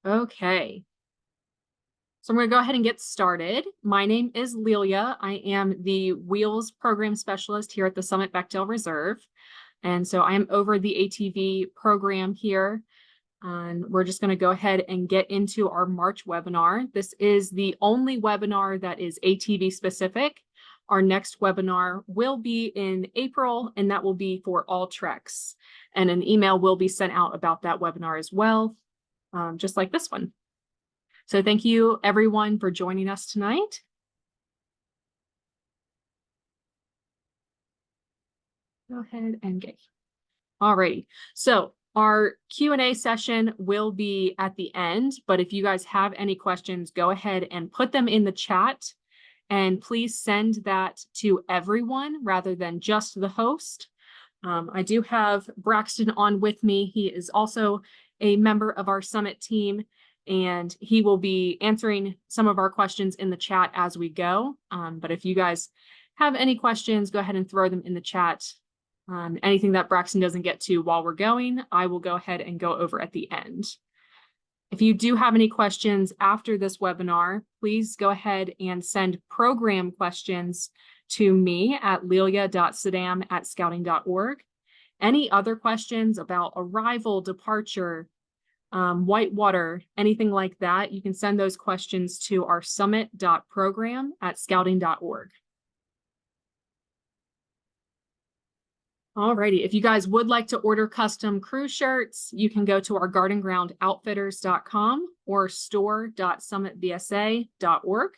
Okay, so I'm going to go ahead and get started. My name is Lelia. I am the Wheels Program Specialist here at the Summit Bechtel Reserve. And so I am over the ATV program here. And we're just going to go ahead and get into our March webinar. This is the only webinar that is ATV specific. Our next webinar will be in April, and that will be for all treks. And an email will be sent out about that webinar as well, just like this one. So thank you everyone for joining us tonight. Go ahead and get. Alrighty. So our Q&A session will be at the end, but if you guys have any questions, go ahead and put them in the chat. And please send that to everyone rather than just the host. I do have Braxton on with me. He is also a member of our Summit team, and he will be answering some of our questions in the chat as we go. But if you guys have any questions, go ahead and throw them in the chat. Anything that Braxton doesn't get to while we're going, I will go ahead and go over at the end. If you do have any questions after this webinar, please go ahead and send program questions to me at lelia.sadam@scouting.org. Any other questions about arrival, departure, whitewater, anything like that, you can send those questions to our summit.program@scouting.org. Alrighty, if you guys would like to order custom crew shirts, you can go to our gardengroundoutfitters.com or store.summitbsa.org.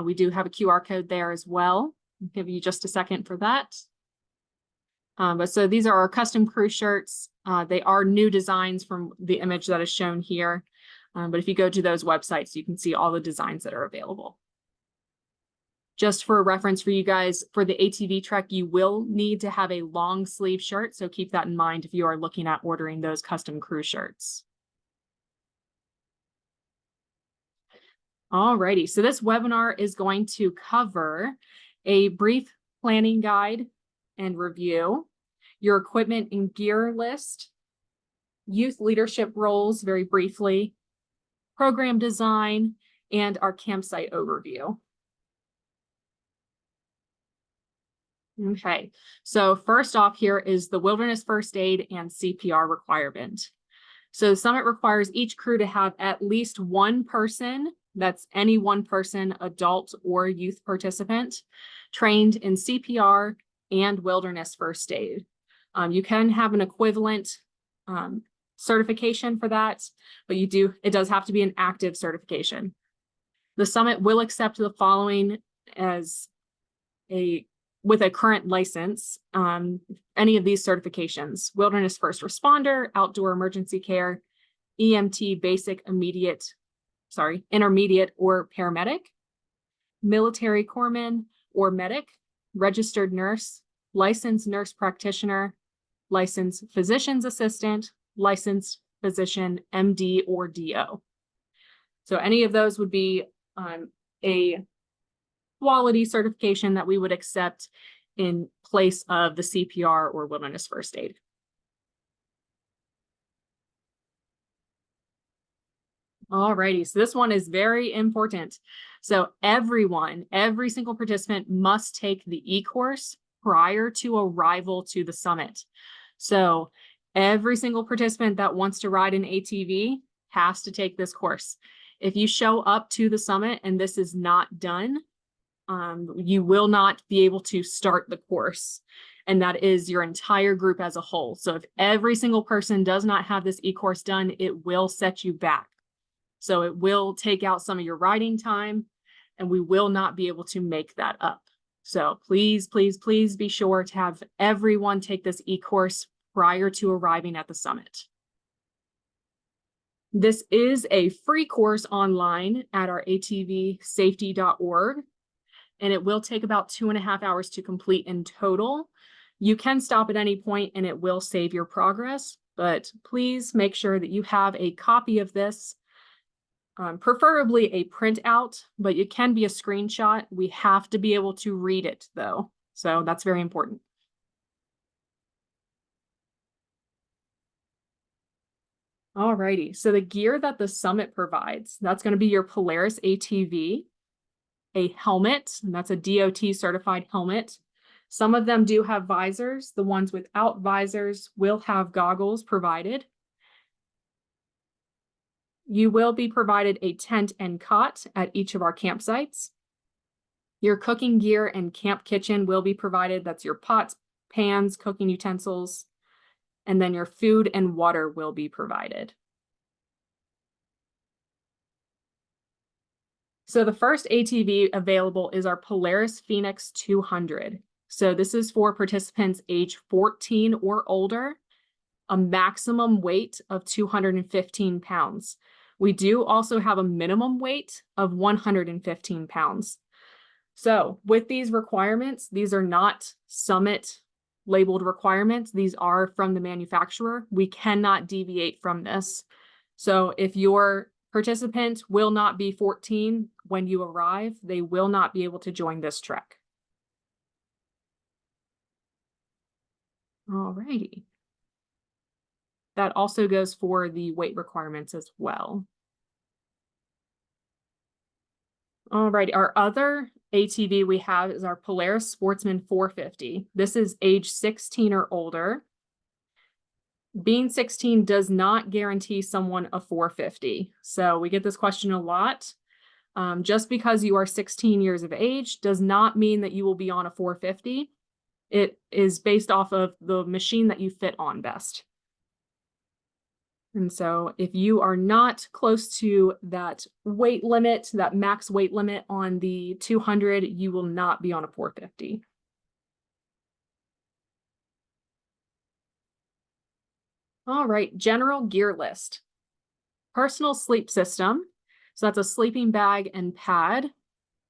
We do have a QR code there as well. I'll give you just a second for that. So these are our custom crew shirts. They are new designs from the image that is shown here. But if you go to those websites, you can see all the designs that are available. Just for reference for you guys, for the ATV trek, you will need to have a long sleeve shirt. So keep that in mind if you are looking at ordering those custom crew shirts. Alrighty, so this webinar is going to cover a brief planning guide and review, your equipment and gear list, youth leadership roles very briefly, program design, and our campsite overview. Okay, so first off here is the wilderness first aid and CPR requirement. So Summit requires each crew to have at least one person, that's any one person, adult or youth participant, trained in CPR and wilderness first aid. You can have an equivalent certification for that, but it does have to be an active certification. The Summit will accept the following with a current license, any of these certifications: wilderness first responder, outdoor emergency care, EMT basic intermediate or paramedic, military corpsman or medic, registered nurse, licensed nurse practitioner, licensed physician's assistant, licensed physician, MD or DO. So any of those would be a quality certification that we would accept in place of the CPR or wilderness first aid. Alrighty, so this one is very important. So every single participant must take the e-course prior to arrival to the summit. So every single participant that wants to ride an ATV has to take this course. If you show up to the summit and this is not done, you will not be able to start the course. And that is your entire group as a whole. So if every single person does not have this e-course done, it will set you back. So it will take out some of your riding time, and we will not be able to make that up. So please, please, please be sure to have everyone take this e-course prior to arriving at the summit. This is a free course online at our atvsafety.org. And it will take about 2.5 hours to complete in total. You can stop at any point and it will save your progress, but please make sure that you have a copy of this, preferably a printout, but it can be a screenshot. We have to be able to read it though, so that's very important. Alrighty, so the gear that the summit provides, that's going to be your Polaris ATV, a helmet, and that's a DOT certified helmet. Some of them do have visors. The ones without visors will have goggles provided. You will be provided a tent and cot at each of our campsites. Your cooking gear and camp kitchen will be provided. That's your pots, pans, cooking utensils, and then your food and water will be provided. So the first ATV available is our Polaris Phoenix 200. So this is for participants age 14 or older, a maximum weight of 215 pounds. We do also have a minimum weight of 115 pounds. So with these requirements, these are not summit labeled requirements. These are from the manufacturer. We cannot deviate from this. So if your participant will not be 14 when you arrive, they will not be able to join this trek. Alrighty. That also goes for the weight requirements as well. Alrighty, our other ATV we have is our Polaris Sportsman 450. This is age 16 or older. Being 16 does not guarantee someone a 450. So we get this question a lot. Just because you are 16 years of age does not mean that you will be on a 450. It is based off of the machine that you fit on best. And so if you are not close to that weight limit, that max weight limit on the 200, you will not be on a 450. All right, general gear list. Personal sleep system. So that's a sleeping bag and pad.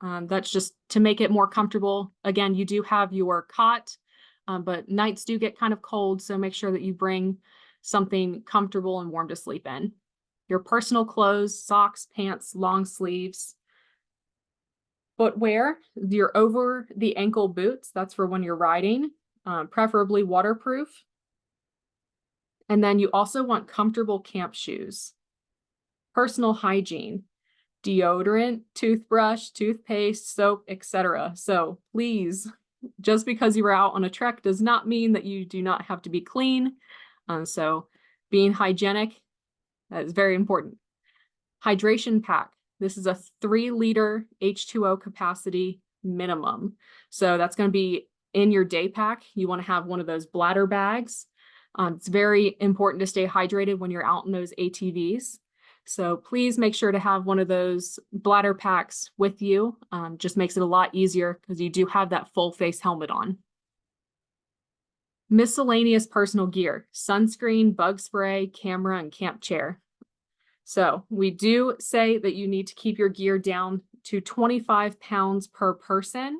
That's just to make it more comfortable. Again, you do have your cot, but nights do get kind of cold, so make sure that you bring something comfortable and warm to sleep in. Your personal clothes, socks, pants, long sleeves. Footwear, your over the ankle boots, that's for when you're riding, preferably waterproof. And then you also want comfortable camp shoes. Personal hygiene, deodorant, toothbrush, toothpaste, soap, etc. So please, just because you were out on a trek does not mean that you do not have to be clean. So being hygienic, that is very important. Hydration pack. This is a 3-liter H2O capacity minimum. So that's going to be in your day pack. You want to have one of those bladder bags. It's very important to stay hydrated when you're out in those ATVs. So please make sure to have one of those bladder packs with you. Just makes it a lot easier because you do have that full face helmet on. Miscellaneous personal gear, sunscreen, bug spray, camera, and camp chair. So we do say that you need to keep your gear down to 25 pounds per person.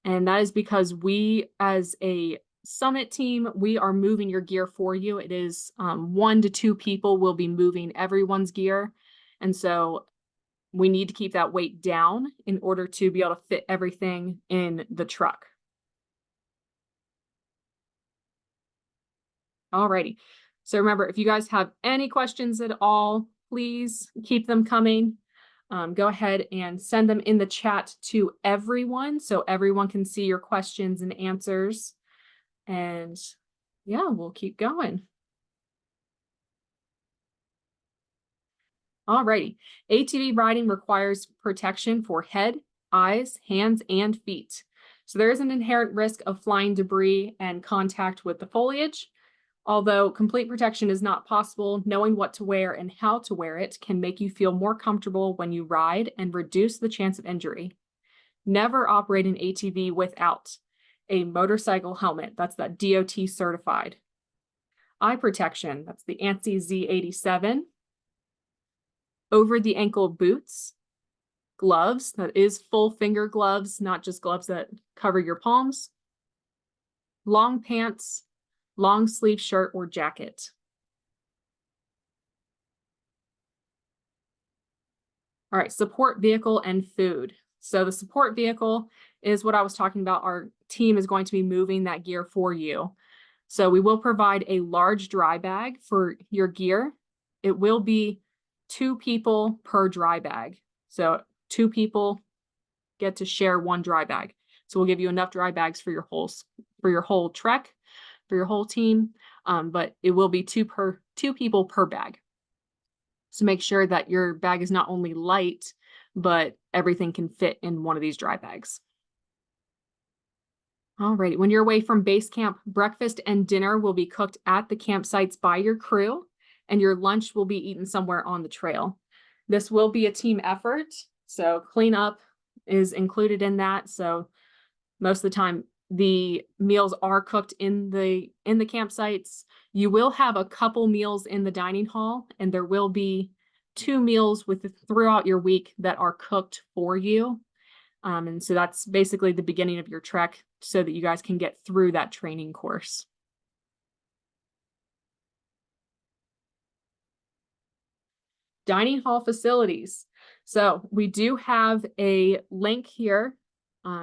And that is because we, as a summit team, we are moving your gear for you. It is 1 to 2 people will be moving everyone's gear. And so we need to keep that weight down in order to be able to fit everything in the truck. Alrighty. So remember, if you guys have any questions at all, please keep them coming. Go ahead and send them in the chat to everyone so everyone can see your questions and answers. And yeah, we'll keep going. Alrighty. ATV riding requires protection for head, eyes, hands, and feet. So there is an inherent risk of flying debris and contact with the foliage. Although complete protection is not possible, knowing what to wear and how to wear it can make you feel more comfortable when you ride and reduce the chance of injury. Never operate an ATV without a motorcycle helmet. That's that DOT certified. Eye protection. That's the ANSI Z87. Over the ankle boots. Gloves. That is full finger gloves, not just gloves that cover your palms. Long pants. Long sleeve shirt or jacket. All right, support vehicle and food. So the support vehicle is what I was talking about. Our team is going to be moving that gear for you. So we will provide a large dry bag for your gear. it will be 2 people per dry bag. So 2 people get to share 1 dry bag. So we'll give you enough dry bags for your whole trek, for your whole team. But it will be 2 people per bag. So make sure that your bag is not only light, but everything can fit in one of these dry bags. Alrighty, when you're away from base camp, breakfast and dinner will be cooked at the campsites by your crew, and your lunch will be eaten somewhere on the trail. This will be a team effort, so cleanup is included in that. So most of the time, the meals are cooked in the campsites. You will have a couple meals in the dining hall, and there will be 2 meals throughout your week that are cooked for you. And so that's basically the beginning of your trek so that you guys can get through that training course. Dining hall facilities. So we do have a link here.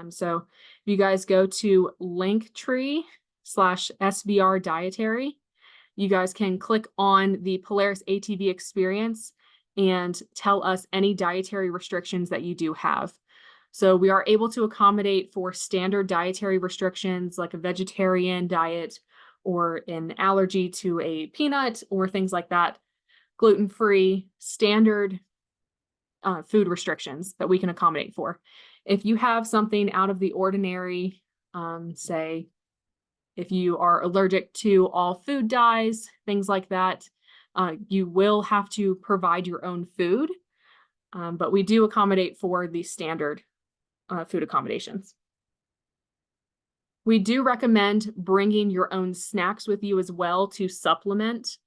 So if you guys go to Linktree/SBR Dietary, you guys can click on the Polaris ATV experience and tell us any dietary restrictions that you do have. So we are able to accommodate for standard dietary restrictions like a vegetarian diet or an allergy to a peanut or things like that, gluten-free, standard food restrictions that we can accommodate for. If you have something out of the ordinary, say if you are allergic to all food dyes, things like that, you will have to provide your own food, but we do accommodate for the standard food accommodations. We do recommend bringing your own snacks with you as well to supplement.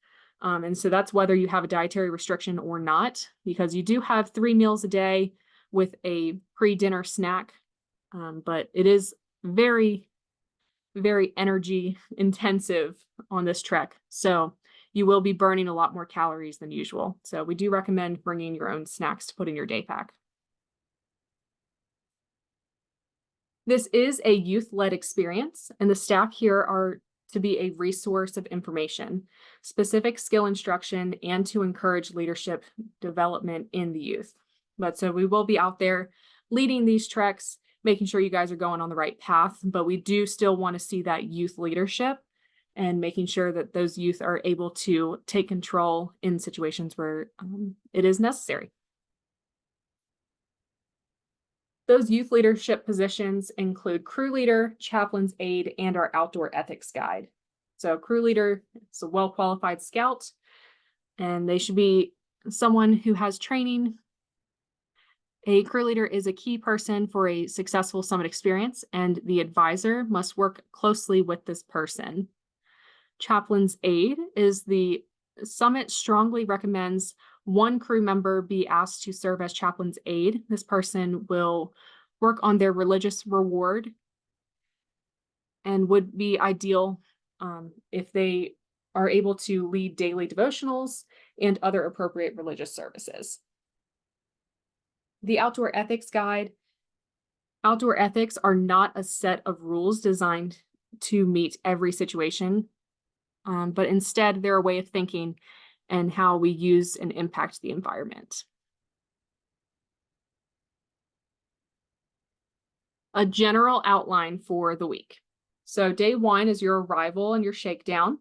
And so that's whether you have a dietary restriction or not, because you do have 3 meals a day with a pre-dinner snack, but it is very, very energy intensive on this trek. So you will be burning a lot more calories than usual. So we do recommend bringing your own snacks to put in your day pack. This is a youth-led experience, and the staff here are to be a resource of information, specific skill instruction, and to encourage leadership development in the youth. But so we will be out there leading these treks, making sure you guys are going on the right path, but we do still want to see that youth leadership and making sure that those youth are able to take control in situations where it is necessary. Those youth leadership positions include crew leader, chaplain's aide, and our outdoor ethics guide. So crew leader is a well-qualified scout, and they should be someone who has training. A crew leader is a key person for a successful summit experience, and the advisor must work closely with this person. Chaplain's aide is the summit strongly recommends 1 crew member be asked to serve as chaplain's aide. This person will work on their religious reward and would be ideal if they are able to lead daily devotionals and other appropriate religious services. The outdoor ethics guide. Outdoor ethics are not a set of rules designed to meet every situation, but instead they're a way of thinking and how we use and impact the environment. A general outline for the week. So day 1 is your arrival and your shakedown.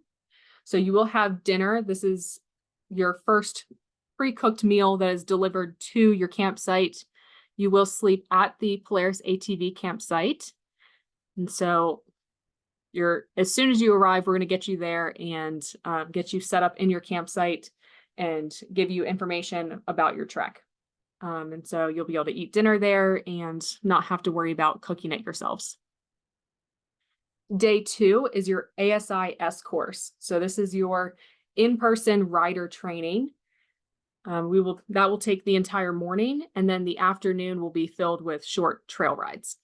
So you will have dinner. This is your first pre-cooked meal that is delivered to your campsite. You will sleep at the Polaris ATV campsite. And so as soon as you arrive, we're going to get you there and get you set up in your campsite and give you information about your trek. And so you'll be able to eat dinner there and not have to worry about cooking it yourselves. Day 2 is your ASIS course. So this is your in-person rider training. That will take the entire morning, and then the afternoon will be filled with short trail rides.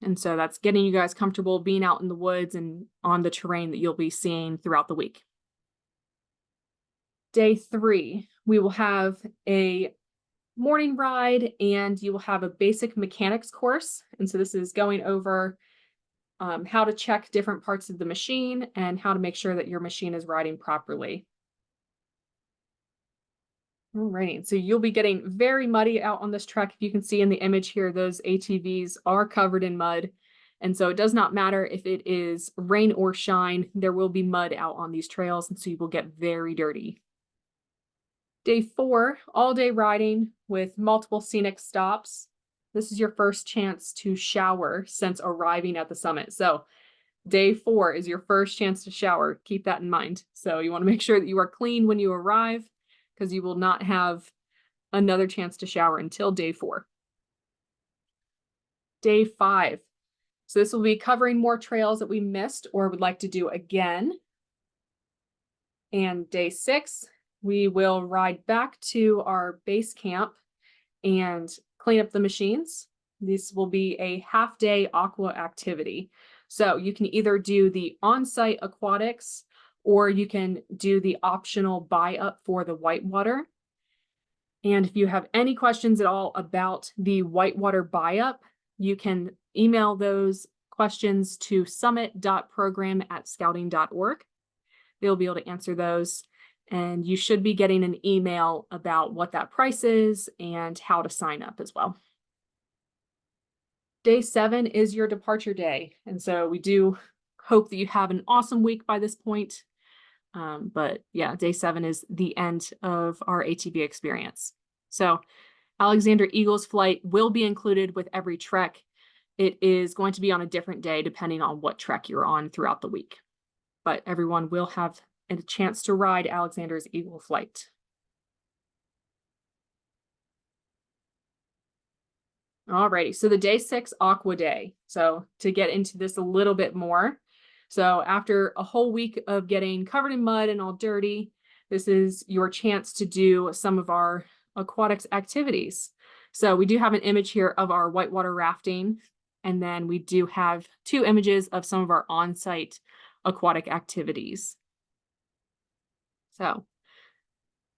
And so that's getting you guys comfortable being out in the woods and on the terrain that you'll be seeing throughout the week. Day 3, we will have a morning ride and you will have a basic mechanics course. And so this is going over how to check different parts of the machine and how to make sure that your machine is riding properly. Alrighty, so you'll be getting very muddy out on this trek. If you can see in the image here, those ATVs are covered in mud. And so it does not matter if it is rain or shine, there will be mud out on these trails, and so you will get very dirty. Day 4, all day riding with multiple scenic stops. This is your first chance to shower since arriving at the summit. So day 4 is your first chance to shower. Keep that in mind. So you want to make sure that you are clean when you arrive, because you will not have another chance to shower until day 4. Day 5. So this will be covering more trails that we missed or would like to do again. And day 6, we will ride back to our base camp and clean up the machines. This will be a half-day aqua activity. So you can either do the on-site aquatics, or you can do the optional buy-up for the whitewater. And if you have any questions at all about the whitewater buy-up, you can email those questions to summit.program@scouting.org. They'll be able to answer those, and you should be getting an email about what that price is and how to sign up as well. Day 7 is your departure day, and so we do hope that you have an awesome week by this point. But yeah, day 7 is the end of our ATV experience. So Alexander Eagle's flight will be included with every trek. It is going to be on a different day depending on what trek you're on throughout the week. But everyone will have a chance to ride Alexander's Eagle flight. Alrighty, so the day 6 aqua day. So to get into this a little bit more, so after a whole week of getting covered in mud and all dirty, this is your chance to do some of our aquatics activities. So we do have an image here of our whitewater rafting, and then we do have 2 images of some of our on-site aquatic activities. So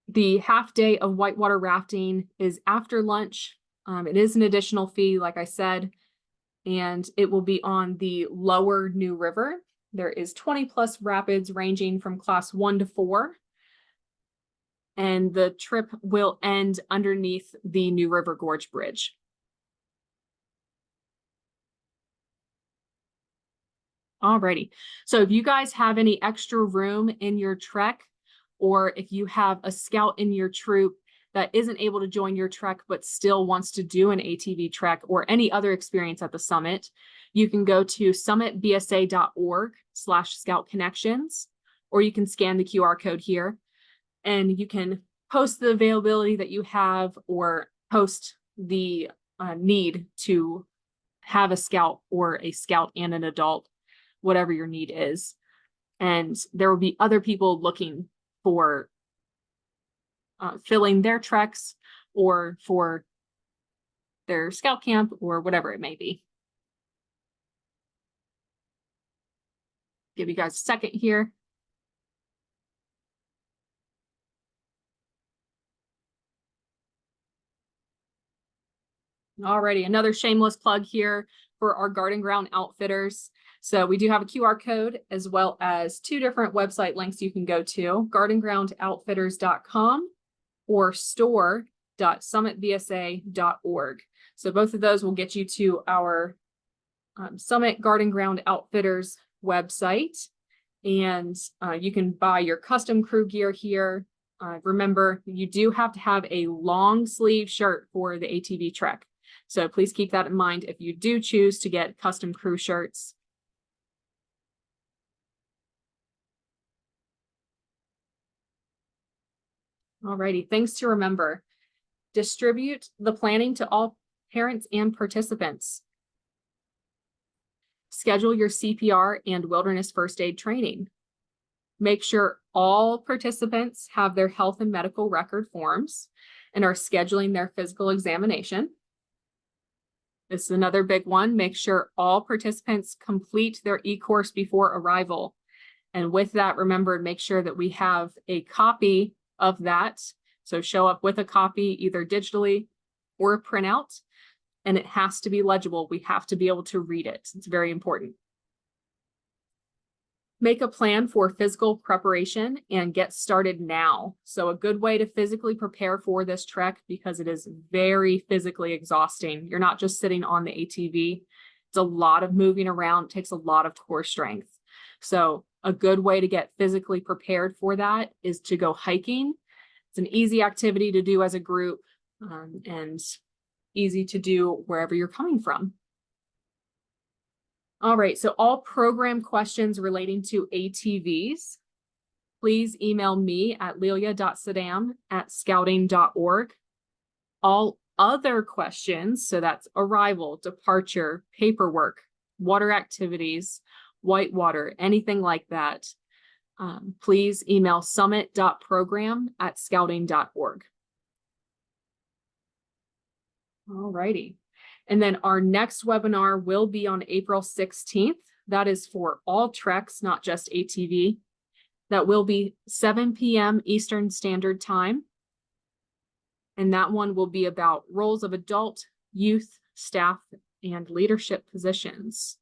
the half day of whitewater rafting is after lunch. It is an additional fee, like I said, and it will be on the lower New River. There is 20+ rapids ranging from class 1 to 4. And the trip will end underneath the New River Gorge Bridge. Alrighty, so if you guys have any extra room in your trek, or if you have a scout in your troop that isn't able to join your trek but still wants to do an ATV trek or any other experience at the summit, you can go to summitbsa.org/scoutconnections, or you can scan the QR code here, and you can post the availability that you have, or post the need to have a scout or a scout and an adult, whatever your need is. And there will be other people looking for filling their treks or for their scout camp or whatever it may be. Give you guys a second here. Alrighty, another shameless plug here for our Garden Ground Outfitters. So we do have a QR code as well as 2 different website links you can go to, gardengroundoutfitters.com or store.summitbsa.org. So both of those will get you to our Summit Garden Ground Outfitters website, and you can buy your custom crew gear here. Remember, you do have to have a long sleeve shirt for the ATV trek. So please keep that in mind if you do choose to get custom crew shirts. Alrighty, things to remember. Distribute the planning to all parents and participants. Schedule your CPR and wilderness first aid training. Make sure all participants have their health and medical record forms and are scheduling their physical examination. This is another big one. Make sure all participants complete their e-course before arrival. And with that, remember, make sure that we have a copy of that. So show up with a copy, either digitally or a printout, and it has to be legible. We have to be able to read it. It's very important. Make a plan for physical preparation and get started now. So a good way to physically prepare for this trek, because it is very physically exhausting. You're not just sitting on the ATV. It's a lot of moving around, it takes a lot of core strength. So a good way to get physically prepared for that is to go hiking. It's an easy activity to do as a group, and easy to do wherever you're coming from. All right, so all program questions relating to ATVs, please email me at lelia.sadam@scouting.org. All other questions, so that's arrival, departure, paperwork, water activities, whitewater, anything like that, please email summit.program@scouting.org. All righty. And then our next webinar will be on April 16th. That is for all treks, not just ATV. That will be 7 p.m. Eastern Standard Time. And that one will be about roles of adult, youth, staff, and leadership positions.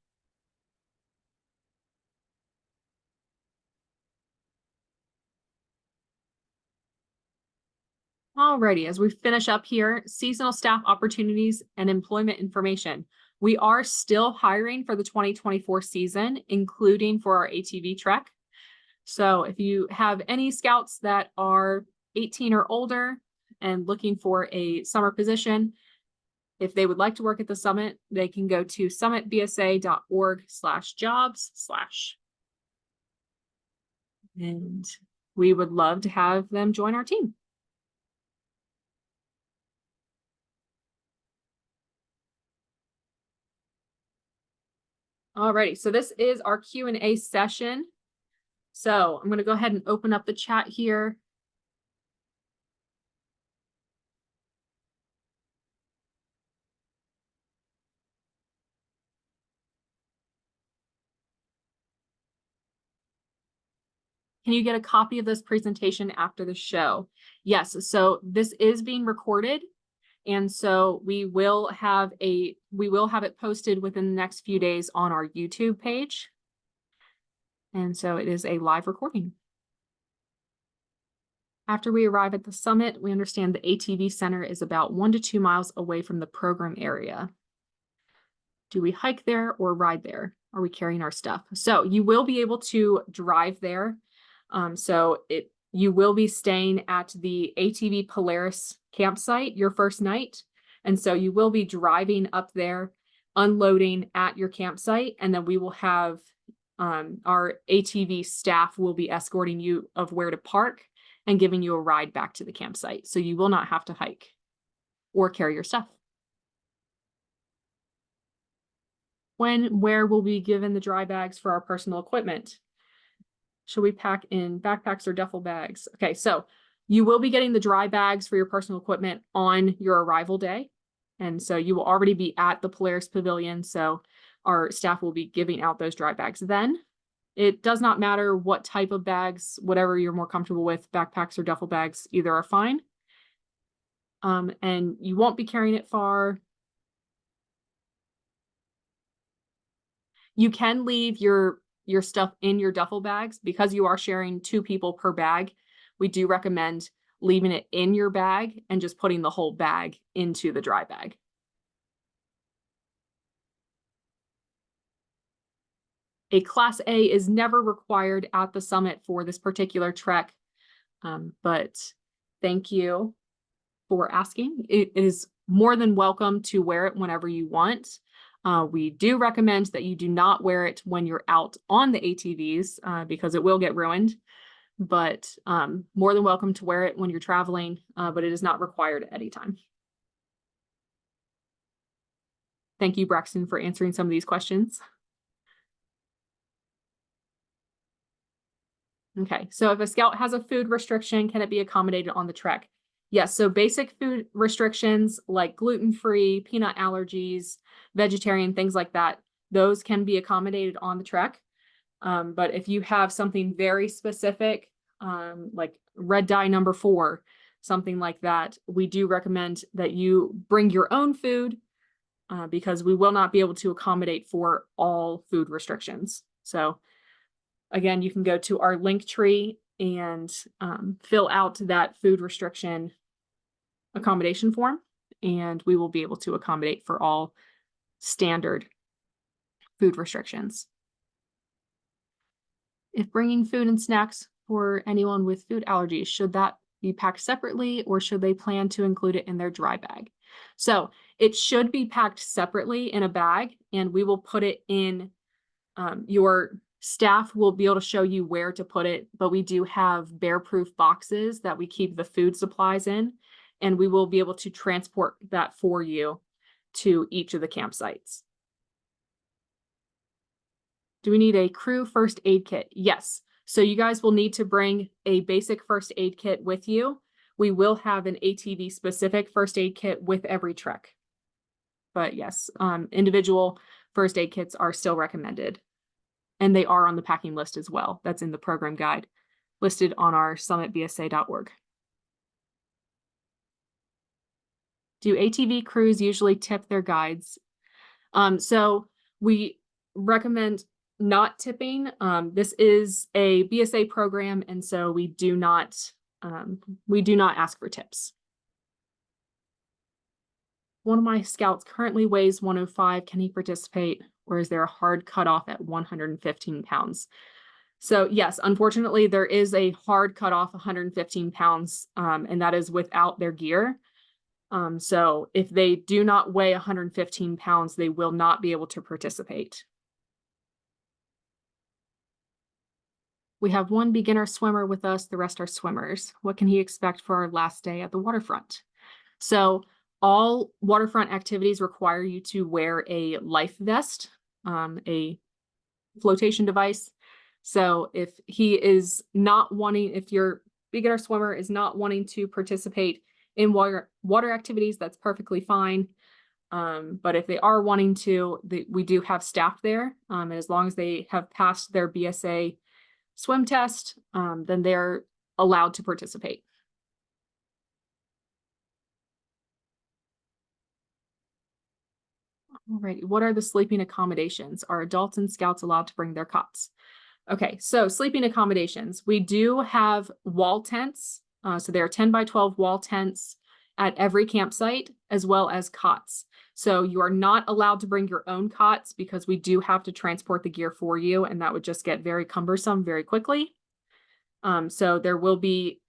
Alrighty, as we finish up here, seasonal staff opportunities and employment information. We are still hiring for the 2024 season, including for our ATV trek. So if you have any scouts that are 18 or older and looking for a summer position, if they would like to work at the summit, they can go to summitbsa.org/jobs/ and we would love to have them join our team. Alrighty, so this is our Q&A session. So I'm going to go ahead and open up the chat here. Can you get a copy of this presentation after the show? Yes, so this is being recorded. And so we will have it posted within the next few days on our YouTube page. And so it is a live recording. After we arrive at the summit, we understand the ATV Center is about 1 to 2 miles away from the program area. Do we hike there or ride there? Are we carrying our stuff? So you will be able to drive there. You will be staying at the ATV Polaris campsite your first night. And so you will be driving up there, unloading at your campsite, and then we will have our ATV staff will be escorting you of where to park and giving you a ride back to the campsite. So you will not have to hike or carry your stuff. Where will we be given the dry bags for our personal equipment? Should we pack in backpacks or duffel bags? Okay, so you will be getting the dry bags for your personal equipment on your arrival day. And so you will already be at the Polaris Pavilion. So our staff will be giving out those dry bags then. It does not matter what type of bags, whatever you're more comfortable with, backpacks or duffel bags, either are fine. And you won't be carrying it far. You can leave your stuff in your duffel bags because you are sharing 2 people per bag. We do recommend leaving it in your bag and just putting the whole bag into the dry bag. A Class A is never required at the summit for this particular trek, but thank you for asking. It is more than welcome to wear it whenever you want. We do recommend that you do not wear it when you're out on the ATVs because it will get ruined, but more than welcome to wear it when you're traveling, but it is not required at any time. Thank you, Braxton, for answering some of these questions. Okay, so if a scout has a food restriction, can it be accommodated on the trek? Yes, so basic food restrictions like gluten-free, peanut allergies, vegetarian, things like that, those can be accommodated on the trek. But if you have something very specific, like red dye number 4, something like that, we do recommend that you bring your own food because we will not be able to accommodate for all food restrictions. So Again, you can go to our link tree and fill out that food restriction accommodation form, and we will be able to accommodate for all standard food restrictions. If bringing food and snacks for anyone with food allergies, should that be packed separately or should they plan to include it in their dry bag? So it should be packed separately in a bag, and we will put it in, your staff will be able to show you where to put it, but we do have bear-proof boxes that we keep the food supplies in, and we will be able to transport that for you to each of the campsites. Do we need a crew first aid kit? Yes. So you guys will need to bring a basic first aid kit with you. We will have an ATV specific first aid kit with every trek. But yes, individual first aid kits are still recommended. And they are on the packing list as well. That's in the program guide listed on our summitbsa.org. Do ATV crews usually tip their guides? So we recommend not tipping. This is a BSA program, and so we do not ask for tips. One of my scouts currently weighs 105. Can he participate, or is there a hard cutoff at 115 pounds? So yes, unfortunately, there is a hard cutoff 115 pounds, and that is without their gear. So if they do not weigh 115 pounds, they will not be able to participate. We have one beginner swimmer with us, the rest are swimmers. What can he expect for our last day at the waterfront? So all waterfront activities require you to wear a life vest, a flotation device. So if your beginner swimmer is not wanting to participate in water activities, that's perfectly fine. But if they are wanting to, we do have staff there. And as long as they have passed their BSA swim test, then they're allowed to participate. Alrighty, what are the sleeping accommodations? Are adults and scouts allowed to bring their cots? Okay, so sleeping accommodations. We do have wall tents. So there are 10 by 12 wall tents at every campsite, as well as cots. So you are not allowed to bring your own cots because we do have to transport the gear for you, and that would just get very cumbersome very quickly. So there will be,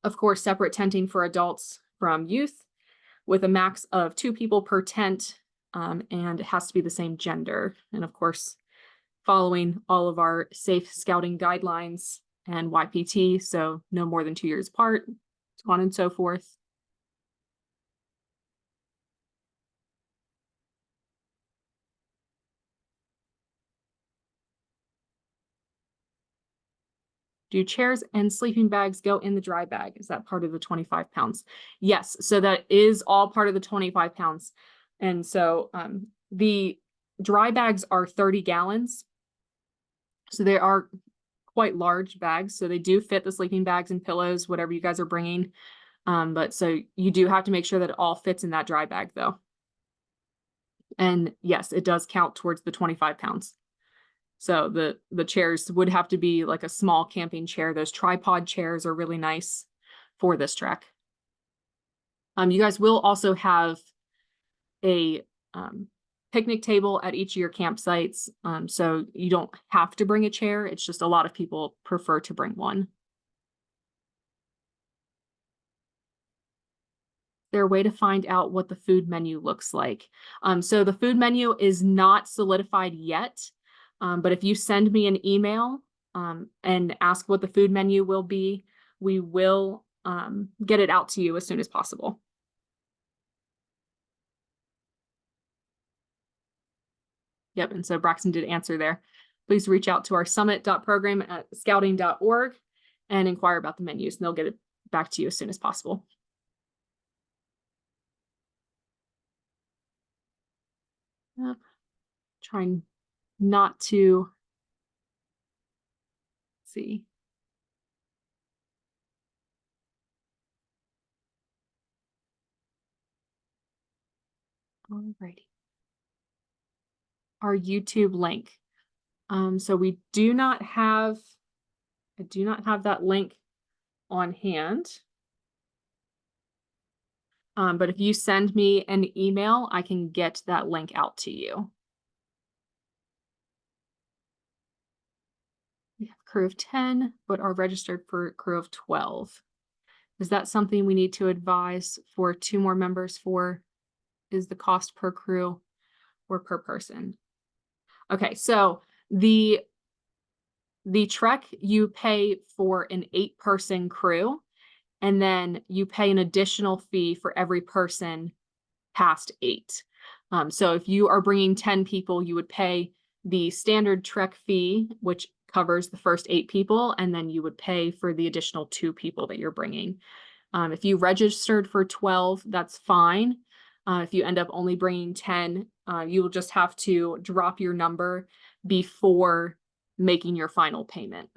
of course, separate tenting for adults from youth with a max of 2 people per tent, and it has to be the same gender. And of course, following all of our safe scouting guidelines and YPT, so no more than 2 years apart, so on and so forth. Do chairs and sleeping bags go in the dry bag? Is that part of the 25 pounds? Yes, so that is all part of the 25 pounds. And so the dry bags are 30 gallons. So they are quite large bags. So they do fit the sleeping bags and pillows, whatever you guys are bringing. But so you do have to make sure that it all fits in that dry bag though. And yes, it does count towards the 25 pounds. So the chairs would have to be like a small camping chair. Those tripod chairs are really nice for this trek. You guys will also have a picnic table at each of your campsites. So you don't have to bring a chair. It's just a lot of people prefer to bring one. Is there a way to find out what the food menu looks like? So the food menu is not solidified yet. But if you send me an email and ask what the food menu will be, we will get it out to you as soon as possible. Yep, and so Braxton did answer there. Please reach out to our summit.program@scouting.org and inquire about the menus, and they'll get it back to you as soon as possible. Yep. Trying not to see. Alrighty. Our YouTube link. So I do not have that link on hand. But if you send me an email, I can get that link out to you. We have crew of 10, but are registered for crew of 12. Is that something we need to advise for 2 more members for? Is the cost per crew or per person? Okay, so the trek, you pay for an 8-person crew, and then you pay an additional fee for every person past 8. So if you are bringing 10 people, you would pay the standard trek fee, which covers the first 8 people, and then you would pay for the additional 2 people that you're bringing. If you registered for 12, that's fine. If you end up only bringing 10, you will just have to drop your number before making your final payment.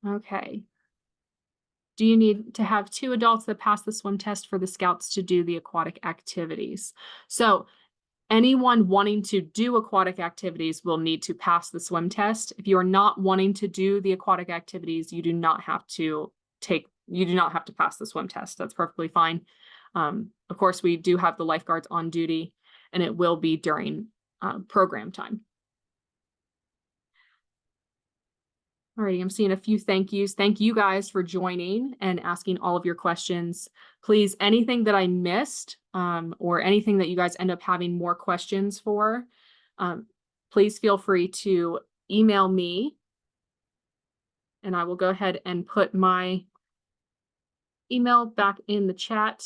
Okay. Do you need to have 2 adults that pass the swim test for the scouts to do the aquatic activities? So anyone wanting to do aquatic activities will need to pass the swim test. If you are not wanting to do the aquatic activities, you do not have to pass the swim test. That's perfectly fine. Of course, we do have the lifeguards on duty, and it will be during program time. Alrighty, I'm seeing a few thank yous. Thank you guys for joining and asking all of your questions. Please, anything that I missed, or anything that you guys end up having more questions for, please feel free to email me, and I will go ahead and put my email back in the chat.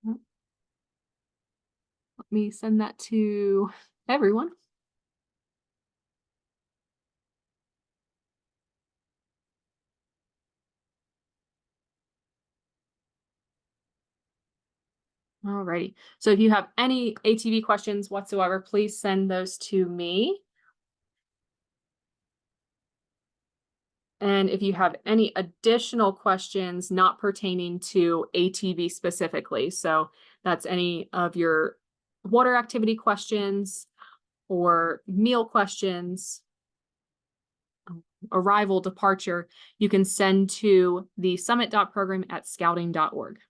Let me send that to everyone. Alrighty. So if you have any ATV questions whatsoever, please send those to me. And if you have any additional questions not pertaining to ATV specifically, so that's any of your water activity questions or meal questions, arrival, departure, you can send to the summit.program@scouting.org.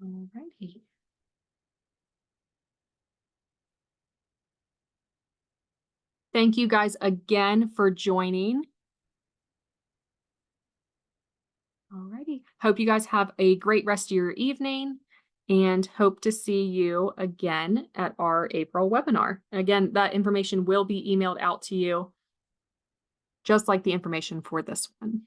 Alrighty. Thank you guys again for joining. Alrighty. Hope you guys have a great rest of your evening and hope to see you again at our April webinar. Again, that information will be emailed out to you, just like the information for this one.